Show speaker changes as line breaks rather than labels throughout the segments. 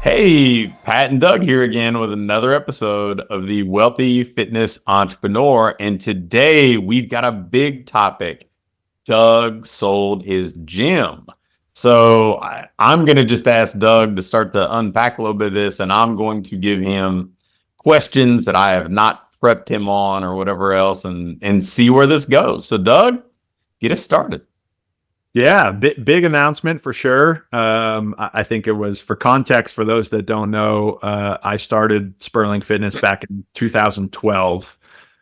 Hey, Pat and Doug here again with another episode of the Wealthy Fitness Entrepreneur. And today we've got a big topic. Doug sold his gym. So I'm going to just ask Doug to start to unpack a little bit of this, and I'm going to give him questions that I have not prepped him on or whatever else and see where this goes. So, Doug, get us started.
Yeah, big announcement for sure. I think it was, for context, for those that don't know, I started Spurling Fitness back in 2012.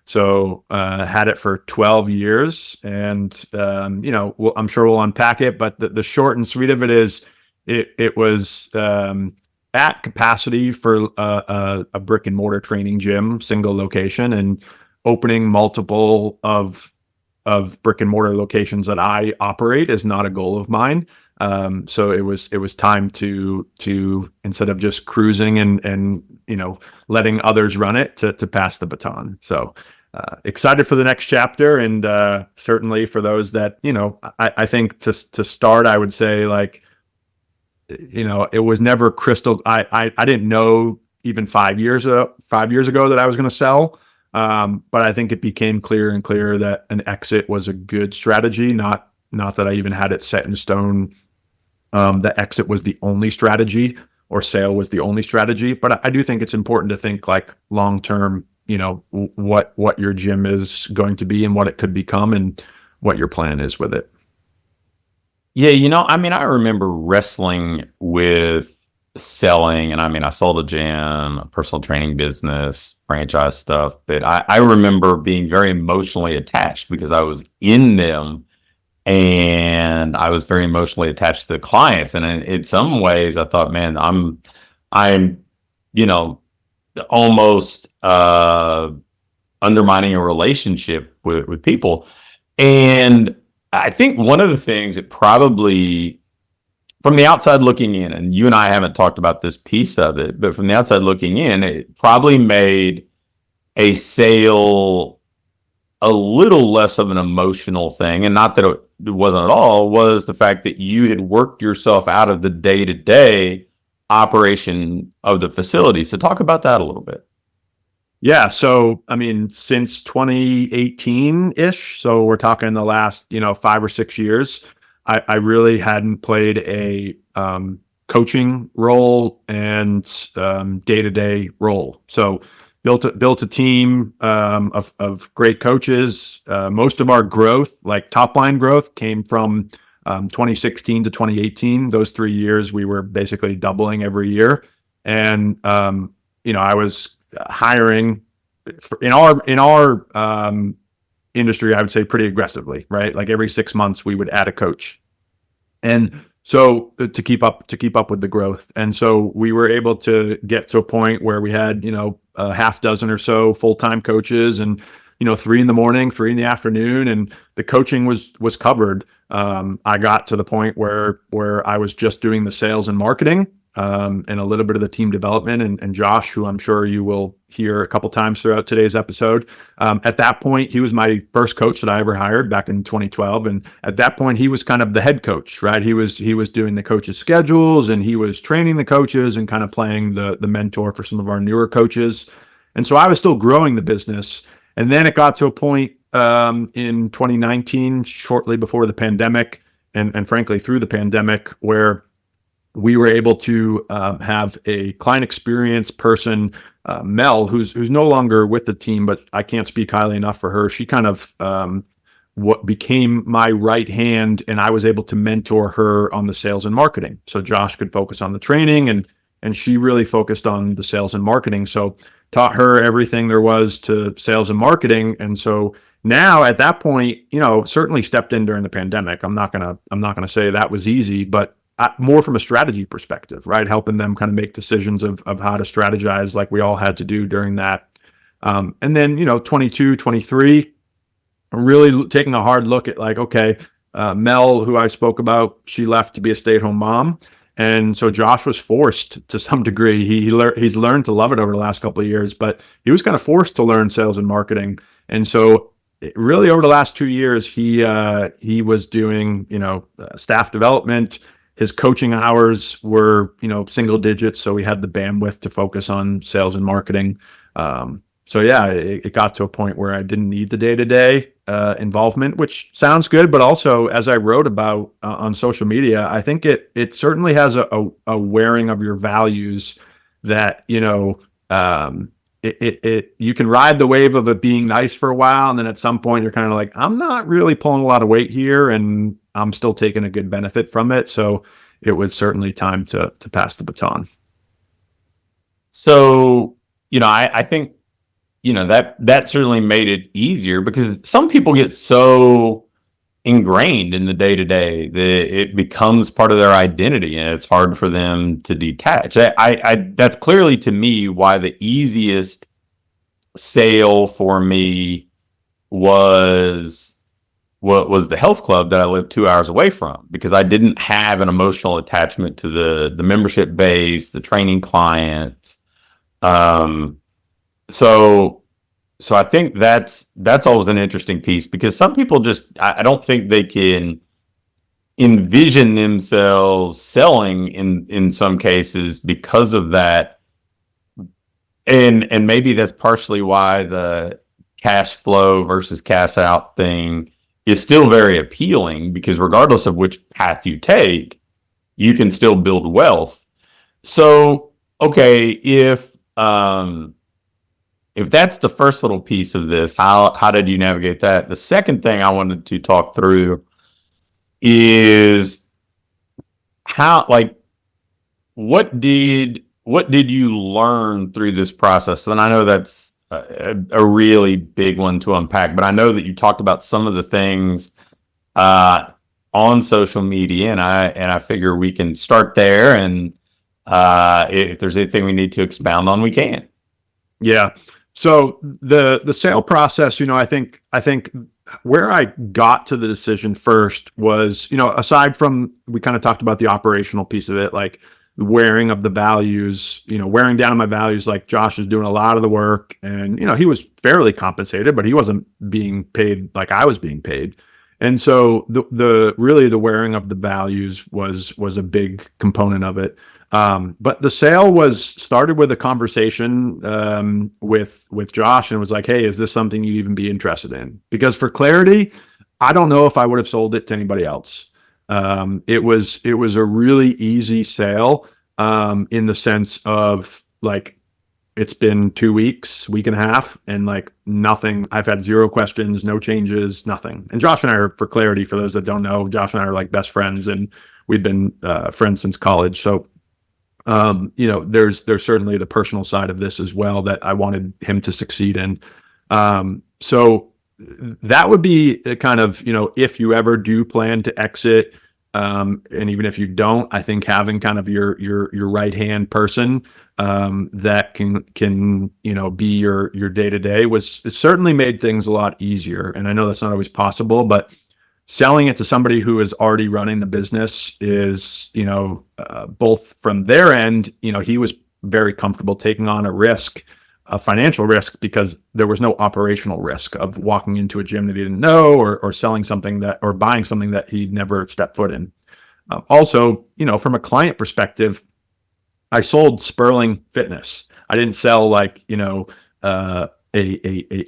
So had it for 12 years, and I'm sure we'll unpack it. But the short and sweet of it is, it was at capacity for a brick and mortar training gym, single location, and opening multiple of brick and mortar locations that I operate is not a goal of mine. So it was time to instead of just cruising and letting others run it, to pass the baton. So excited for the next chapter, and certainly for those that I think to start, I would say, like, it was never crystal. I didn't know even 5 years ago that I was going to sell. But I think it became clearer and clearer that an exit was a good strategy. Not that I even had it set in stone. The exit was the only strategy, or sale was the only strategy. But I do think it's important to think, like, long term. What your gym is going to be and what it could become, and what your plan is with it.
Yeah, I remember wrestling with selling, and I sold a gym, a personal training business, franchise stuff, but I remember being very emotionally attached because I was in them, and I was very emotionally attached to the clients. And in some ways I thought, man, I'm, you know, almost undermining a relationship with people. And I think one of the things that probably, from the outside looking in, and you and I haven't talked about this piece of it, but from the outside looking in, it probably made a sale a little less of an emotional thing. And not that it wasn't at all, was the fact that you had worked yourself out of the day-to-day operation of the facility. So talk about that a little bit.
Yeah. So, since 2018 ish, so we're talking the last, 5 or 6 years, I really hadn't played a coaching role and day-to-day role. So built a team of great coaches. Most of our growth, like top line growth, came from 2016 to 2018. Those 3 years, we were basically doubling every year. And I was hiring in our industry, I would say, pretty aggressively, right? Like every 6 months we would add a coach. And so to keep up with the growth. And so we were able to get to a point where we had, a half dozen or so full-time coaches, and, 3 in the morning, 3 in the afternoon, and the coaching was covered. I got to the point where I was just doing the sales and marketing, and a little bit of the team development. And Josh, who I'm sure you will hear a couple times throughout today's episode, at that point, he was my first coach that I ever hired back in 2012. And at that point, he was kind of the head coach, right? He was doing the coaches' schedules, and he was training the coaches and kind of playing the mentor for some of our newer coaches. And so I was still growing the business. And then it got to a point in 2019, shortly before the pandemic, and frankly through the pandemic, where we were able to have a client experience person, Mel, who's no longer with the team, but I can't speak highly enough for her. She kind of what became my right hand, and I was able to mentor her on the sales and marketing. So Josh could focus on the training, and she really focused on the sales and marketing. So taught her everything there was to sales and marketing. And so now at that point, certainly stepped in during the pandemic. I'm not gonna say that was easy, but more from a strategy perspective, right? Helping them kind of make decisions of how to strategize, like we all had to do during that. And then, 22, 23, really taking a hard look at, like, okay, Mel, who I spoke about, she left to be a stay-at-home mom. And so Josh was forced to some degree. He's learned to love it over the last couple of years, but he was kind of forced to learn sales and marketing. And so really over the last 2 years, he was doing, staff development, His coaching hours were, single digits, so we had the bandwidth to focus on sales and marketing. So yeah, it got to a point where I didn't need the day-to-day involvement, which sounds good, but also, as I wrote about on social media, I think it certainly has a wearing of your values that, you can ride the wave of it being nice for a while, and then at some point you're kind of like, I'm not really pulling a lot of weight here, and I'm still taking a good benefit from it. So it was certainly time to pass the baton.
So, I think, that certainly made it easier, because some people get so ingrained in the day to day that it becomes part of their identity, and it's hard for them to detach. That's clearly, to me, why the easiest sale for me was what was the health club that I lived 2 hours away from, because I didn't have an emotional attachment to the membership base, the training clients. So I think that's always an interesting piece, because some people just, I don't think they can envision themselves selling in some cases because of that. And maybe that's partially why the cash flow versus cash out thing is still very appealing, because regardless of which path you take, you can still build wealth. So, okay, if that's the first little piece of this, how did you navigate that? The second thing I wanted to talk through is what did you learn through this process? And I know that's a really big one to unpack, but I know that you talked about some of the things on social media, and I figure we can start there, and if there's anything we need to expound on, we can.
Yeah. So the sale process, I think where I got to the decision first was, aside from, we kind of talked about the operational piece of it, like the wearing of the values, wearing down on my values, like Josh is doing a lot of the work, and, he was fairly compensated, but he wasn't being paid like I was being paid. And so the really the wearing of the values was a big component of it. But the sale started with a conversation with Josh, and it was like, hey, is this something you'd even be interested in? Because for clarity, I don't know if I would have sold it to anybody else. It was a really easy sale in the sense of, like, it's been 2 weeks, week and a half, and like nothing. I've had zero questions, no changes, nothing. And Josh and I are, for clarity, for those that don't know, Josh and I are like best friends, and we've been friends since college. So there's certainly the personal side of this as well that I wanted him to succeed in. So that would be a kind of, if you ever do plan to exit, and even if you don't, I think having kind of your right hand person that can be your day to day it certainly made things a lot easier. And I know that's not always possible, but selling it to somebody who is already running the business is, both from their end, he was very comfortable taking on a financial risk, because there was no operational risk of walking into a gym that he didn't know, or selling something or buying something that he'd never stepped foot in. Also, from a client perspective, I sold Spurling Fitness. I didn't sell like, a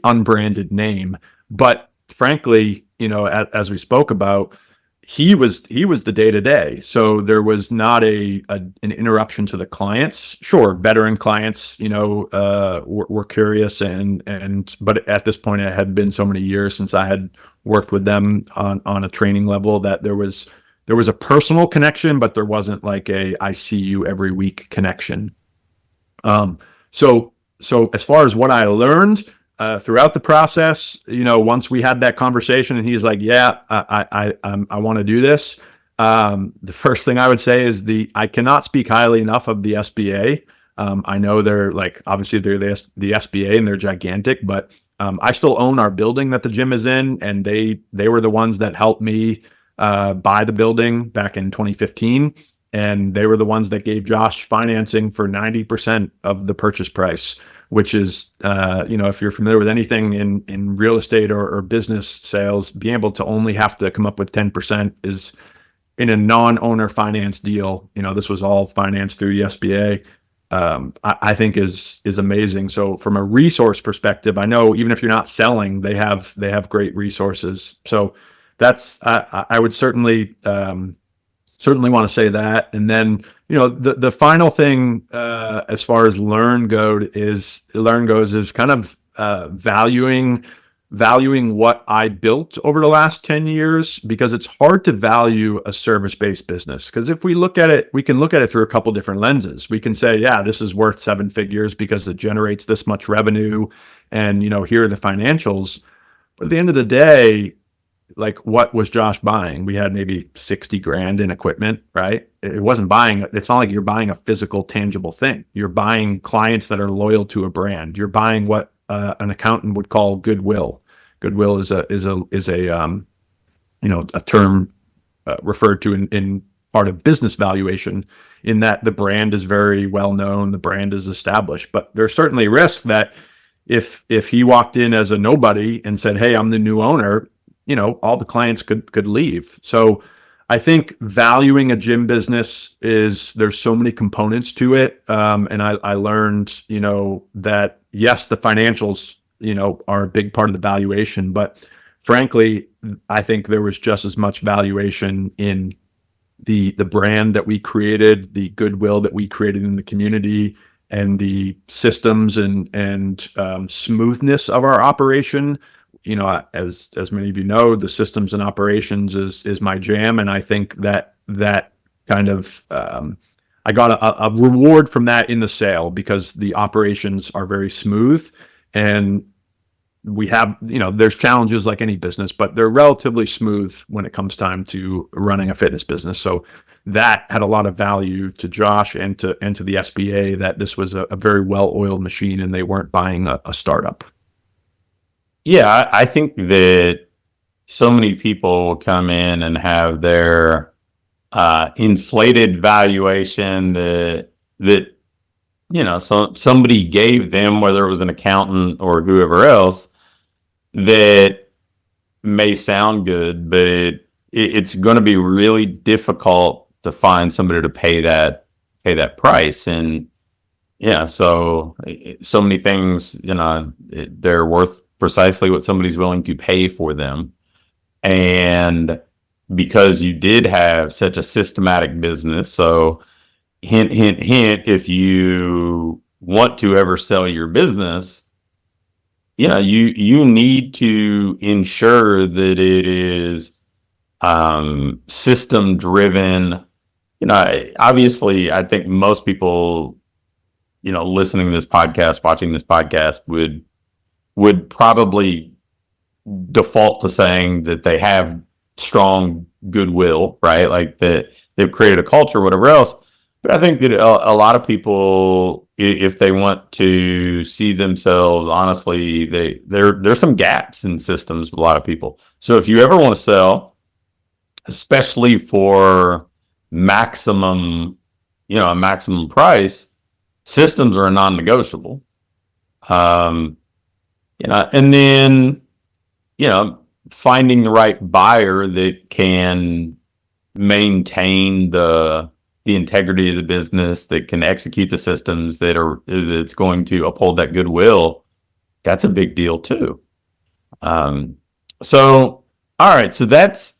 unbranded name, but frankly, as we spoke about, he was the day to day. So there was not an interruption to the clients. Sure, veteran clients, were curious, but at this point, it had been so many years since I had worked with them on a training level that there was a personal connection, but there wasn't like I see you every week connection. So as far as what I learned throughout the process, once we had that conversation and he's like, yeah, I want to do this. The first thing I would say is I cannot speak highly enough of the SBA. I know they're like, obviously they're the SBA and they're gigantic, but I still own our building that the gym is in, and they were the ones that helped me buy the building back in 2015. And they were the ones that gave Josh financing for 90% of the purchase price, which is, if you're familiar with anything in real estate or business sales, being able to only have to come up with 10% in a non-owner finance deal, this was all financed through the SBA. I think is amazing. So from a resource perspective, I know even if you're not selling, they have great resources. So that's I would certainly want to say that. And then the final thing as far as learn goes is kind of valuing what I built over the last 10 years, because it's hard to value a service-based business. Because if we look at it, we can look at it through a couple different lenses. We can say, yeah, this is worth 7 figures because it generates this much revenue, and here are the financials. But at the end of the day, like, what was Josh buying? We had maybe 60 grand in equipment, right? It wasn't buying, it's not like you're buying a physical, tangible thing. You're buying clients that are loyal to a brand. You're buying what an accountant would call goodwill. Goodwill is a term referred to in part of business valuation, in that the brand is very well known, the brand is established. But there's certainly risk that if he walked in as a nobody and said, "Hey, I'm the new owner," all the clients could leave. So I think valuing a gym business there's so many components to it. And I learned, that yes, the financials, are a big part of the valuation, but frankly, I think there was just as much valuation in the brand that we created, the goodwill that we created in the community, and the systems and smoothness of our operation. As many of you know, the systems and operations is my jam, and I think that kind of I got a reward from that in the sale, because the operations are very smooth, and we have there's challenges like any business, but they're relatively smooth when it comes time to running a fitness business. So that had a lot of value to Josh and to the SBA, that this was a very well-oiled machine and they weren't buying a startup.
Yeah, I think that so many people come in and have their inflated valuation that so somebody gave them, whether it was an accountant or whoever else, that may sound good, but it's going to be really difficult to find somebody to pay that price. And yeah, so many things, they're worth precisely what somebody's willing to pay for them. And because you did have such a systematic business, so hint, hint, hint, if you want to ever sell your business, you need to ensure that it is system driven. Obviously, I think most people, listening to this podcast, watching this podcast would probably default to saying that they have strong goodwill, right? Like that they've created a culture, whatever else. But I think that a lot of people, if they want to see themselves honestly, there's some gaps in systems with a lot of people. So if you ever want to sell, especially for maximum, a maximum price, systems are a non-negotiable. And then, finding the right buyer that can maintain the integrity of the business, that can execute the systems that's going to uphold that goodwill, that's a big deal too. So, all right. So that's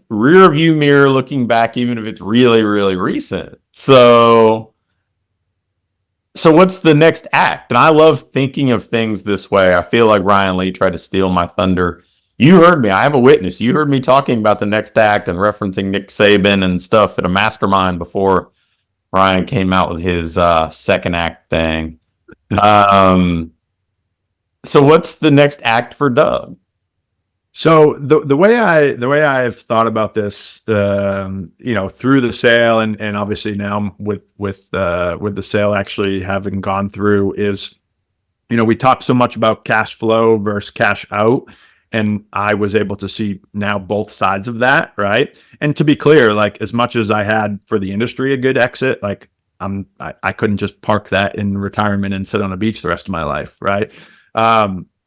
rear view mirror looking back, even if it's really, really recent. So what's the next act? And I love thinking of things this way. I feel like Ryan Lee tried to steal my thunder. You heard me. I have a witness. You heard me talking about the next act and referencing Nick Saban and stuff at a mastermind before Ryan came out with his second act thing. So what's the next act for Doug?
So the way I've thought about this, through the sale and obviously now with the sale actually having gone through, is, we talked so much about cash flow versus cash out, and I was able to see now both sides of that, right? And to be clear, like, as much as I had for the industry a good exit, like I couldn't just park that in retirement and sit on a beach the rest of my life, right?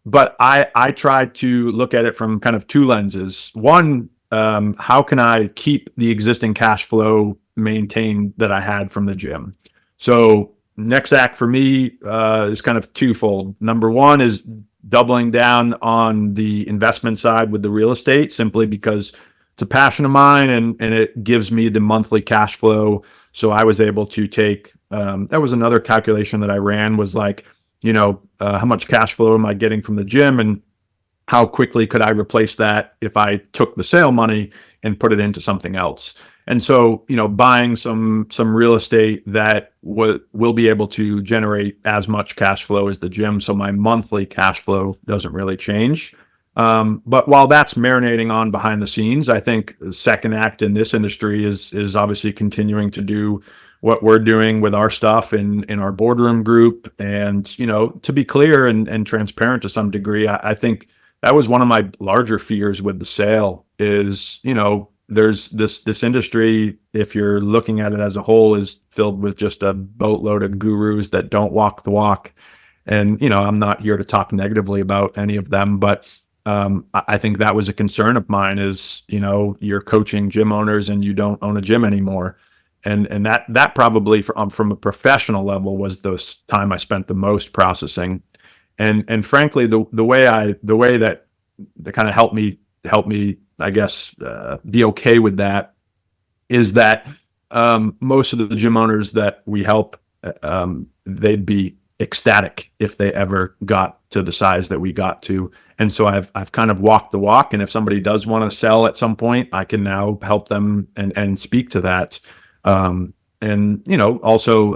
But I tried to look at it from kind of two lenses. One, how can I keep the existing cash flow maintained that I had from the gym? So next act for me is kind of twofold. Number one is doubling down on the investment side with the real estate, simply because it's a passion of mine, and it gives me the monthly cash flow. So I was able to take, that was another calculation that I ran, was like, how much cash flow am I getting from the gym, and how quickly could I replace that if I took the sale money and put it into something else? And so, buying some real estate that will be able to generate as much cash flow as the gym, so my monthly cash flow doesn't really change. But while that's marinating on behind the scenes, I think the second act in this industry is obviously continuing to do what we're doing with our stuff in our boardroom group. And, to be clear and transparent to some degree, I think that was one of my larger fears with the sale is, there's this industry, if you're looking at it as a whole, is filled with just a boatload of gurus that don't walk the walk. And, I'm not here to talk negatively about any of them, but I think that was a concern of mine is, you're coaching gym owners and you don't own a gym anymore. And that probably from a professional level was the time I spent the most processing. And frankly, the way that kind of helped me, I guess, be okay with that is that most of the gym owners that we help, they'd be ecstatic if they ever got to the size that we got to. And so I've kind of walked the walk. And if somebody does want to sell at some point, I can now help them and speak to that. And also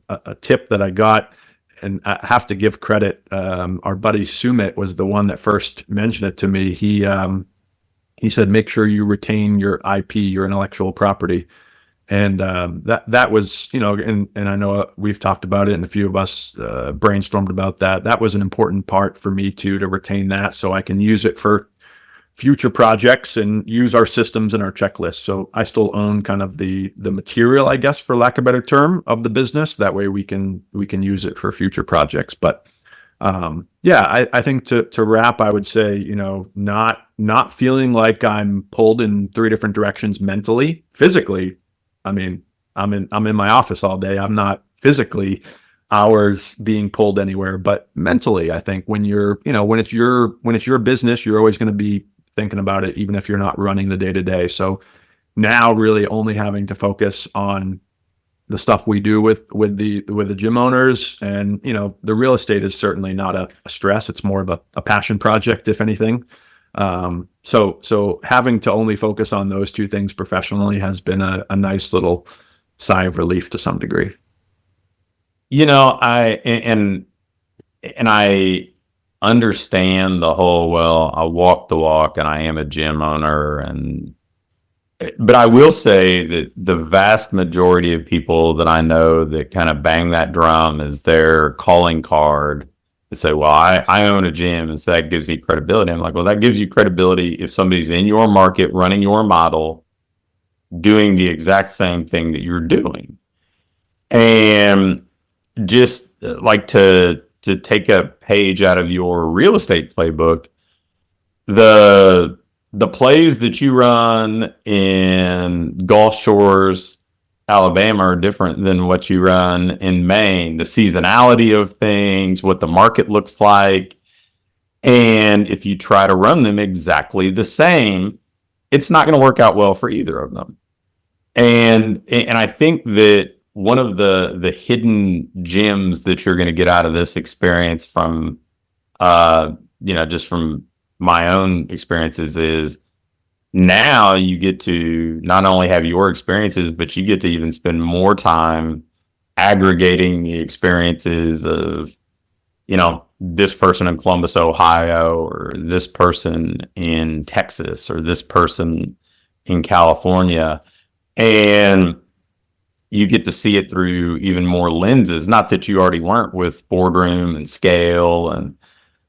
a tip that I got, and I have to give credit. Our buddy Sumit was the one that first mentioned it to me. He said, make sure you retain your IP, your intellectual property. And that was, and I know we've talked about it, and a few of us brainstormed about that. That was an important part for me too, to retain that so I can use it for future projects and use our systems and our checklists. So I still own kind of the material, I guess, for lack of a better term, of the business. That way we can use it for future projects. But I think to wrap, I would say, not feeling like I'm pulled in three different directions mentally. Physically, I mean, I'm in my office all day. I'm not physically hours being pulled anywhere, but mentally, I think when it's your business, you're always going to be thinking about it, even if you're not running the day to day. So now really only having to focus on the stuff we do with the gym owners, and, the real estate is certainly not a stress. It's more of a passion project, if anything. So having to only focus on those two things professionally has been a nice little sigh of relief to some degree.
I understand the whole, well, I walk the walk and I am a gym owner, but I will say that the vast majority of people that I know that kind of bang that drum as their calling card and say, well, I own a gym, and so that gives me credibility. I'm like, well, that gives you credibility if somebody's in your market, running your model, doing the exact same thing that you're doing. And just like to take a page out of your real estate playbook, the plays that you run in Gulf Shores, Alabama are different than what you run in Maine. The seasonality of things, what the market looks like. And if you try to run them exactly the same, it's not going to work out well for either of them. And I think that one of the hidden gems that you're going to get out of this experience from, just from my own experiences, is now you get to not only have your experiences, but you get to even spend more time aggregating the experiences of, this person in Columbus, Ohio, or this person in Texas, or this person in California. And you get to see it through even more lenses. Not that you already weren't with boardroom and scale and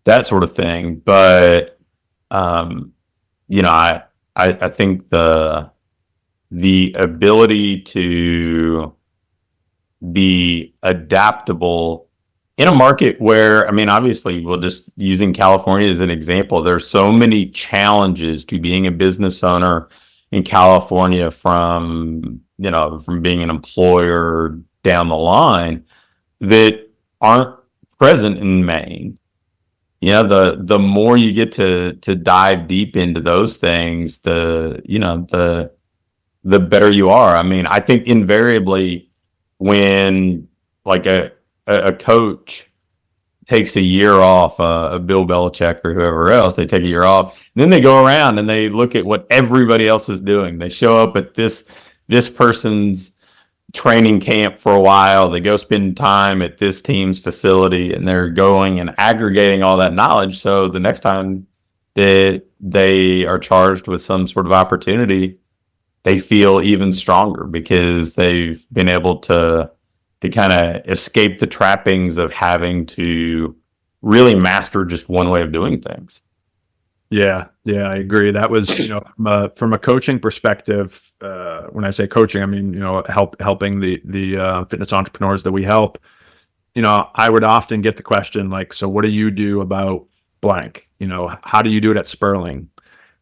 that sort of thing, but I think the ability to be adaptable in a market where, I mean, obviously, we'll just using California as an example, there's so many challenges to being a business owner in California from being an employer down the line that aren't present in Maine. The more you get to dive deep into those things, the better you are. I mean, I think invariably when like a coach takes a year off, a Bill Belichick or whoever else, they take a year off. And then they go around and they look at what everybody else is doing. They show up at this person's training camp for a while. They go spend time at this team's facility, and they're going and aggregating all that knowledge. So the next time that they are charged with some sort of opportunity, they feel even stronger because they've been able to kind of escape the trappings of having to really master just one way of doing things.
Yeah, I agree. That was, from a coaching perspective. When I say coaching, I mean, helping the fitness entrepreneurs that we help. I would often get the question like, so what do you do about blank? How do you do it at Spurling?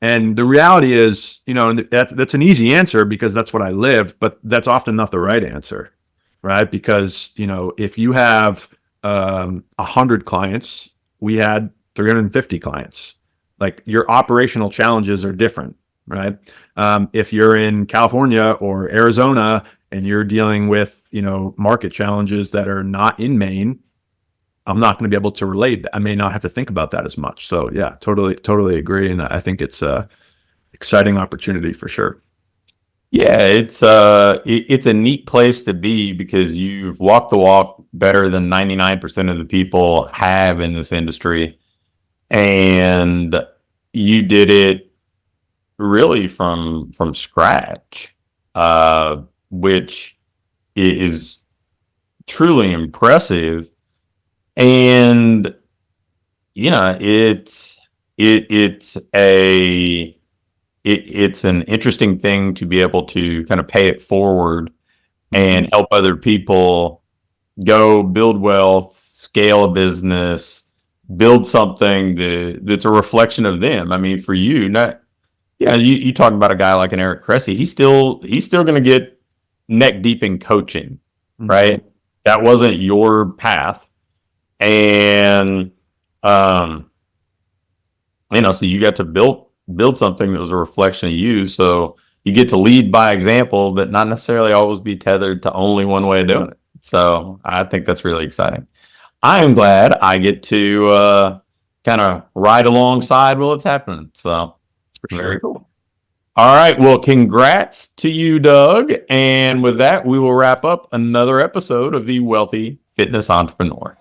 And the reality is, that's an easy answer because that's what I live, but that's often not the right answer, right? Because, if you have 100 clients, we had 350 clients. Like, your operational challenges are different, right? If you're in California or Arizona and you're dealing with, market challenges that are not in Maine, I'm not going to be able to relate. I may not have to think about that as much. So yeah, totally agree. And I think it's a exciting opportunity for sure.
Yeah, it's a neat place to be because you've walked the walk better than 99% of the people have in this industry. And you did it really from scratch, which is truly impressive. And it's an interesting thing to be able to kind of pay it forward and help other people go build wealth, scale a business, build something that's a reflection of them. I mean, for you, you talk about a guy like an Eric Cressy, he's still going to get neck deep in coaching, right? That wasn't your path. And, so you got to build something that was a reflection of you. So you get to lead by example, but not necessarily always be tethered to only one way of doing it. So I think that's really exciting. I am glad I get to kind of ride alongside while it's happening. So very cool. All right. Well, congrats to you, Doug. And with that, we will wrap up another episode of the Wealthy Fitness Entrepreneur.